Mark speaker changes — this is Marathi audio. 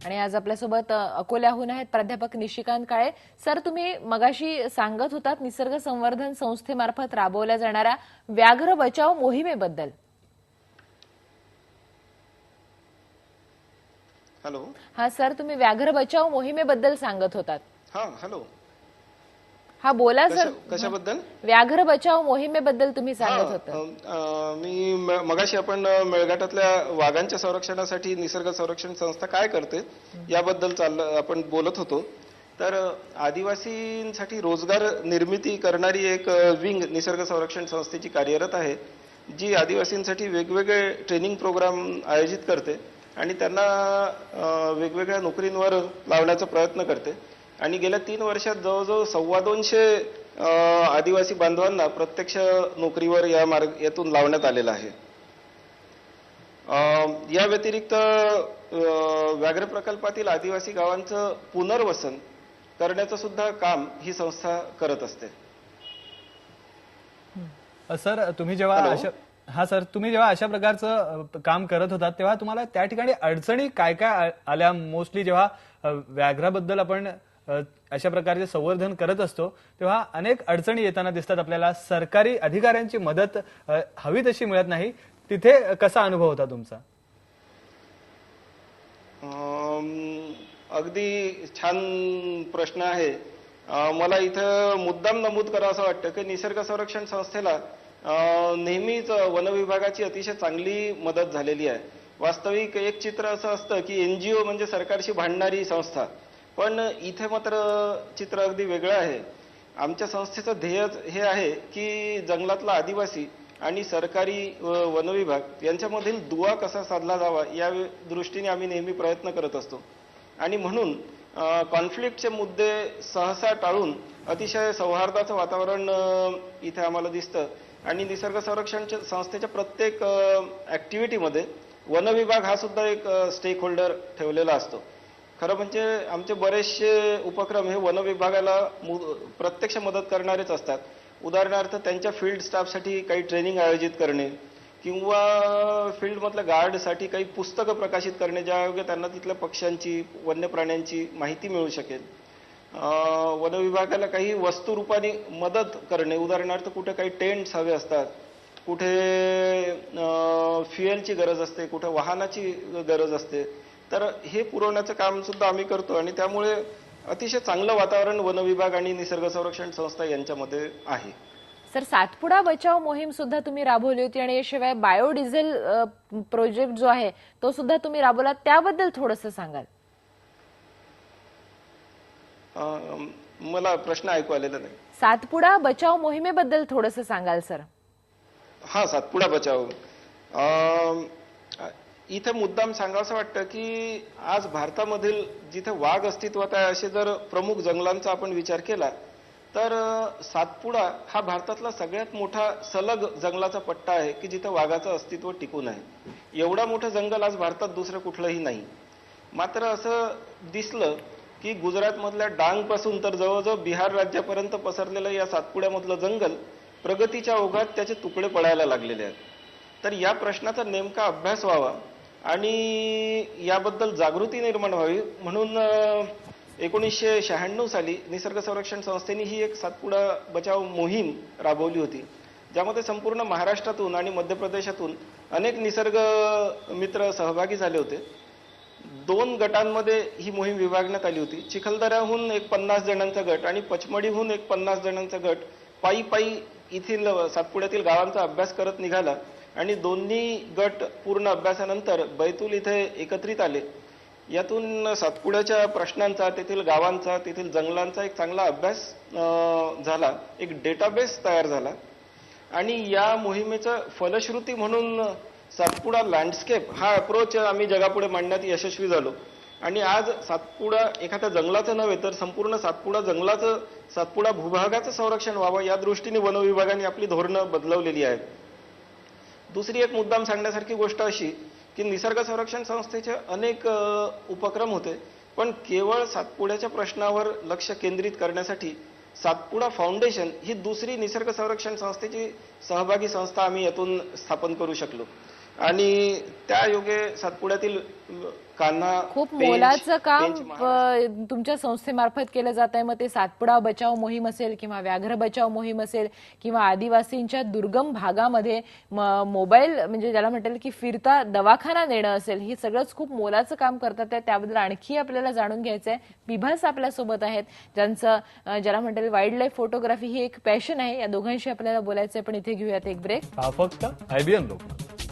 Speaker 1: आणि आज आपल्यासोबत अकोल्याहून आहेत प्राध्यापक निशिकांत काळे. सर, तुम्ही मगाशी सांगत होतात निसर्ग संवर्धन संस्थेमार्फत राबवल्या जाणाऱ्या व्याघ्र बचाव मोहिमेबद्दल.
Speaker 2: हॅलो.
Speaker 1: हा सर, तुम्ही व्याघ्र बचाव मोहिमेबद्दल सांगत होतात.
Speaker 2: हां, हॅलो.
Speaker 1: हा बोला सर.
Speaker 2: कशाबद्दल?
Speaker 1: व्याघ्र बचाव मोहिमेबद्दल तुम्ही सांगत होता.
Speaker 2: मी मगाशी आपण मेळघाटातल्या वाघांच्या संरक्षणासाठी निसर्ग संरक्षण संस्था काय करते याबद्दल आपण बोलत होतो. तर आदिवासींसाठी रोजगार निर्मिती करणारी एक विंग निसर्ग संरक्षण संस्थेची कार्यरत आहे, जी आदिवासींसाठी वेगवेगळे ट्रेनिंग प्रोग्राम आयोजित करते आणि त्यांना वेगवेगळ्या नोकरींवर लावण्याचा प्रयत्न करते. आणि गेल्या 3 वर्षात जवळजवळ 250 आदिवासी बांधवांना प्रत्यक्ष नोकरीवर यातून लावण्यात आलेलं आहे. या व्यतिरिक्त व्याघ्र प्रकल्पातील आदिवासी गावांचं पुनर्वसन करण्याचं सुद्धा काम ही संस्था करत असते.
Speaker 3: सर, तुम्ही जेव्हा अशा प्रकारचं काम करत होतात तेव्हा तुम्हाला त्या ठिकाणी अडचणी काय काय आल्या? मोस्टली जेव्हा व्याघ्राबद्दल आपण अशा प्रकारचे संवर्धन करत असतो तेव्हा अनेक अडचणी येताना दिसतात आपल्याला. सरकारी अधिकाऱ्यांची मदत हवी तशी मिळत नाही. तिथे कसा अनुभव होता तुमचा?
Speaker 2: अगदी छान प्रश्न आहे. मला इथं मुद्दाम नमूद करावं असं वाटतं की निसर्ग संरक्षण संस्थेला नेहमीच वन विभागाची अतिशय चांगली मदत झालेली आहे. वास्तविक एक चित्र असं असतं की NGO म्हणजे सरकारशी भांडणारी संस्था, पण इथे मात्र चित्र अगदी वेगळं आहे. आमच्या संस्थेचं ध्येय हे आहे की जंगलातला आदिवासी आणि सरकारी वन विभाग यांच्यामधील दुवा कसा साधला जावा या दृष्टीने आम्ही नेहमी प्रयत्न करत असतो. आणि म्हणून कॉन्फ्लिक्टचे मुद्दे सहसा टाळून अतिशय सौहार्दाचं वातावरण इथे आम्हाला दिसतं. आणि निसर्ग संरक्षण संस्थेच्या प्रत्येक ऍक्टिव्हिटीमध्ये वन विभाग हा सुद्धा एक स्टेक होल्डर ठेवलेला असतो. खरं म्हणजे आमचे बरेचसे उपक्रम हे वन विभागाला प्रत्यक्ष मदत करणारेच असतात. उदाहरणार्थ त्यांच्या फील्ड स्टाफसाठी काही ट्रेनिंग आयोजित करणे किंवा फील्डमधल्या गार्डसाठी काही पुस्तकं प्रकाशित करणे ज्यायोगे त्यांना तिथल्या पक्ष्यांची, वन्य प्राण्यांची माहिती मिळू शकेल. वन विभागाला काही वस्तुरूपाने मदत करणे, उदाहरणार्थ कुठे काही टेंट्स हवे असतात, कुठे फ्युएलची गरज असते, कुठे वाहनाची गरज असते, तर हे पुरवण्याचं काम सुद्धा आम्ही करतो. आणि त्यामुळे अतिशय चांगलं वातावरण वन विभाग आणि निसर्ग संरक्षण संस्था यांच्यामध्ये आहे.
Speaker 1: सर, सातपुडा बचाव मोहीम सुद्धा तुम्ही राबवली होती आणि याशिवाय बायोडिझेल प्रोजेक्ट जो आहे तो सुद्धा तुम्ही राबवला, त्याबद्दल थोडंसं सांगाल?
Speaker 2: मला प्रश्न ऐकू आलेला नाही.
Speaker 1: सातपुडा बचाव मोहिमेबद्दल थोडंसं सांगाल सर?
Speaker 2: हा, सातपुडा बचाव. इथे मुद्दाम सांगावं वाटतं की आज भारतामधील जिथे वाघ अस्तित्वात आहे असे जर प्रमुख जंगलांचा आपण विचार केला तर सातपुडा हा भारतातला सगळ्यात मोठा सलग जंगलाचा पट्टा आहे की जिथे वाघाचं अस्तित्व टिकून आहे. एवढा मोठं जंगल आज भारतात दुसरं कुठलंही नाही. मात्र असं दिसलं की गुजरातमधल्या डांगपासून तर जवळजवळ बिहार राज्यापर्यंत पसरलेलं या सातपुड्यामधलं जंगल प्रगतीच्या ओघात त्याचे तुकडे पडायला लागलेले आहेत. तर या प्रश्नाचा नेमका अभ्यास व्हावा आणि याबद्दल जागृती निर्माण व्हावी म्हणून 1996 साली निसर्ग संरक्षण संस्थेने ही एक सातपुडा बचाव मोहीम राबवली होती, ज्यामध्ये संपूर्ण महाराष्ट्रातून आणि मध्य प्रदेशातून अनेक निसर्ग मित्र सहभागी झाले होते. 2 गटांमध्ये ही मोहीम विभागण्यात आली होती. चिखलदऱ्याहून एक 50 जणांचा गट आणि पचमढीहून एक 50 जणांचा गट पायी येथील सातपुड्यातील गावांचा अभ्यास करत निघाला आणि दोन्ही गट पूर्ण अभ्यासानंतर बैतूल इथे एकत्रित आले. यातून सातपुड्याच्या प्रश्नांचा, तेथील गावांचा, तेथील जंगलांचा एक चांगला अभ्यास झाला, एक डेटाबेस तयार झाला. आणि या मोहिमेचं फलश्रुती म्हणून सातपुडा लँडस्केप हा अप्रोच आम्ही जगापुढे मांडण्यात यशस्वी झालो. आणि आज सातपुडा एखाद्या जंगलाचं नव्हे तर संपूर्ण सातपुडा जंगलाचं, सातपुडा भूभागाचं संरक्षण व्हावं या दृष्टीने वन विभागाने आपली धोरणं बदलवलेली आहेत. दुसरी एक मुद्दाम सांगण्यासारखी गोष्ट अशी की निसर्ग संरक्षण संस्थेचे अनेक उपक्रम होते, पण केवळ सातपुड्याच्या प्रश्नावर लक्ष केंद्रित करण्यासाठी सातपुडा फाउंडेशन ही दुसरी निसर्ग संरक्षण संस्थेची सहभागी संस्था आम्ही यातून स्थापन करू शकलो आणि त्या योगे सातपुड्यातील कान्हा
Speaker 1: खूप
Speaker 2: पेंच
Speaker 1: मोलाचं काम
Speaker 2: यांची महाराष्ट्र
Speaker 1: तुमच्या संस्थेमार्फत केलं जात आहे. मग ते सातपुडा बचाव मोहीम असेल किंवा व्याघ्र बचाव मोहीम असेल किंवा आदिवासींच्या दुर्गम भागामध्ये मोबाईल म्हणजे ज्याला म्हणतात की फिरता दवाखाना नेणं असेल, हे सगळंच खूप मोलाचं काम करतात आहे. त्याबद्दल आणखी आपल्याला जाणून घ्यायचं आहे. बिभास आपल्यासोबत आहेत, ज्यांचं ज्याला म्हणतात वाईल्ड लाईफ फोटोग्राफी ही एक पॅशन आहे. या दोघांशी आपल्याला बोलायचं आहे, पण इथे घेऊयात एक ब्रेक.
Speaker 3: हा फक्त IBN लोकमत.